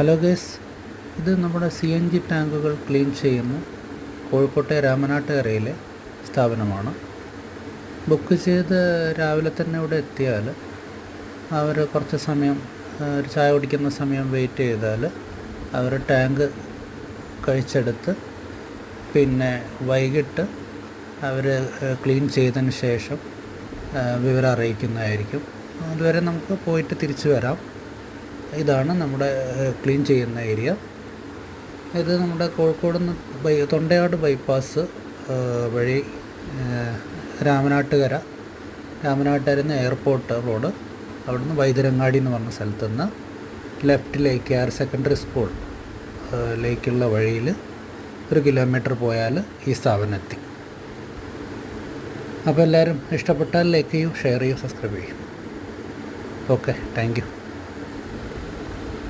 Hello guys, ഇത് നമ്മുടെ CNG ടാങ്കുകൾ ക്ലീൻ ചെയ്യുന്ന കോഴിക്കോട്ടെ രാമനാട്ടുകരയിലെ സ്ഥാപനമാണ്. ബുക്ക് ചെയ്ത് രാവിലെ തന്നെ ഇവിടെ എത്തിയാൽ അവർ കുറച്ച് സമയം ഒരു ചായ കുടിക്കുന്ന സമയം വെയിറ്റ് ചെയ്താൽ അവർ ടാങ്ക് കഴിച്ചെടുത്ത് പിന്നെ വൈകിട്ട് അവർ ക്ലീൻ ചെയ്തതിന് ശേഷം വിവരം അറിയിക്കുന്നതായിരിക്കും. അതുവരെ നമുക്ക് പോയിട്ട് തിരിച്ചു വരാം. ഇതാണ് നമ്മുടെ ക്ലീൻ ചെയ്യുന്ന ഏരിയ. ഇത് നമ്മുടെ കോഴിക്കോട് നിന്ന് തൊണ്ടയാട് ബൈപ്പാസ് വഴി രാമനാട്ടുകരയിൽ നിന്ന് എയർപോർട്ട് റോഡ്, അവിടുന്ന് വൈദ്യരങ്ങാടി എന്ന് പറഞ്ഞ സ്ഥലത്തു നിന്ന് ലെഫ്റ്റിലേക്ക് ഹയർ സെക്കൻഡറി സ്കൂൾ ലേക്കുള്ള വഴിയിൽ 1 കിലോമീറ്റർ പോയാൽ ഈ സ്ഥാപനം എത്തി. അപ്പോൾ എല്ലാവരും ഇഷ്ടപ്പെട്ടാൽ ലൈക്ക് ചെയ്യൂ, ഷെയർ ചെയ്യൂ, സബ്സ്ക്രൈബ് ചെയ്യൂ. Okay, thank you.